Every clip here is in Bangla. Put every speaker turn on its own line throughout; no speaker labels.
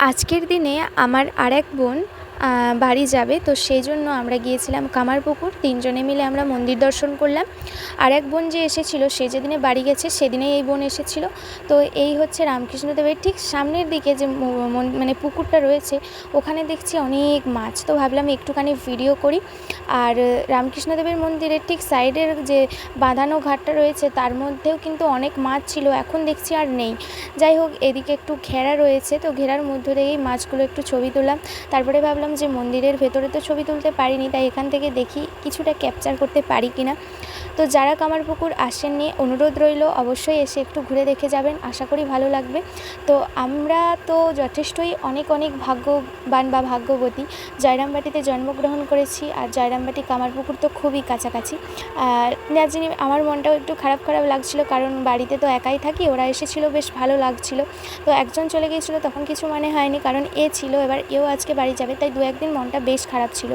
আজকের দিনে আমার আরেক বোন বাড়ি যাবে, তো সেই জন্য আমরা গিয়েছিলাম কামারপুকুর। 3 জনে মিলে আমরা মন্দির দর্শন করলাম। আরেক বোন যে এসেছিলো সে যেদিনে বাড়ি গেছে সেদিনেই এই বোন এসেছিলো। তো এই হচ্ছে রামকৃষ্ণদেবের ঠিক সামনের দিকে যে মানে পুকুরটা রয়েছে, ওখানে দেখছি অনেক মাছ। তো ভাবলাম একটুখানি ভিডিও করি। আর রামকৃষ্ণদেবের মন্দিরের ঠিক সাইডের যে বাঁধানো ঘাটটা রয়েছে তার মধ্যেও কিন্তু অনেক মাছ ছিল, এখন দেখছি আর নেই। যাই হোক, এদিকে একটু ঘেরা রয়েছে, তো ঘেরার মধ্য থেকেই মাছগুলো একটু ছবি তুললাম। তারপরে ভাবলাম যে মন্দিরের ভেতরে তো ছবি তুলতে পারিনি, তাই এখান থেকে দেখি কিছুটা ক্যাপচার করতে পারি কিনা। তো যারা কামারপুকুর আসেননি, অনুরোধ রইল অবশ্যই এসে একটু ঘুরে দেখে যাবেন, আশা করি ভালো লাগবে। তো আমরা তো যথেষ্টই অনেক ভাগ্যবান বা ভাগ্যবতী, জয়রামবাটিতে জন্মগ্রহণ করেছি। আর জয়রামবাটি কামারপুকুর তো খুবই কাছাকাছি। যার জন্য আমার মনটাও একটু খারাপ লাগছিল, কারণ বাড়িতে তো একাই থাকি, ওরা এসেছিলো বেশ ভালো লাগছিল। তো একজন চলে গিয়েছিলো তখন কিছু মনে হয়নি, কারণ এ ছিল, এবার এও আজকে বাড়ি যাবে, তাই 2-1 দিন মনটা বেশ খারাপ ছিল।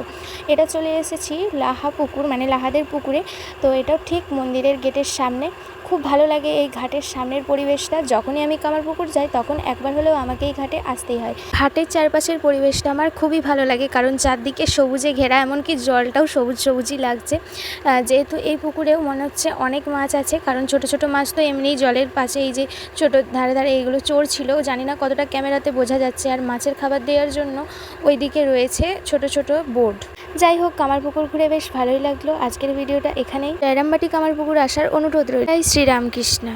এটা চলে এসেছি লাহা পুকুর, মানে লাহাদের পুকুরে। তো এটাও ঠিক মন্দিরের গেটের সামনে। খুব ভালো লাগে এই ঘাটের সামনের পরিবেশটা। যখনই আমি কামারপুকুর যাই তখন একবার হলেও আমাকে এই ঘাটে আসতেই হয়। ঘাটের চারপাশের পরিবেশটা আমার খুবই ভালো লাগে, কারণ চারদিকে সবুজে ঘেরা, এমনকি জলটাও সবুজই লাগছে। যেহেতু এই পুকুরেও মনে হচ্ছে অনেক মাছ আছে, কারণ ছোট ছোট মাছ তো এমনিই জলের পাশে এই যে ছোট ধারে ধারে এইগুলো চড়ছিল। জানি না কতটা ক্যামেরাতে বোঝা যাচ্ছে। আর মাছের খাবার দেওয়ার জন্য ওই দিকে রয়েছে ছোট ছোট বোর্ড। যাই হোক, কামারপুকুর ঘুরে বেশ ভালোই লাগলো। আজকের ভিডিওটা এখানেই। জয়রামবাটি কামারপুকুর আসার অনুরোধ রইল। জয় শ্রীরামকৃষ্ণ।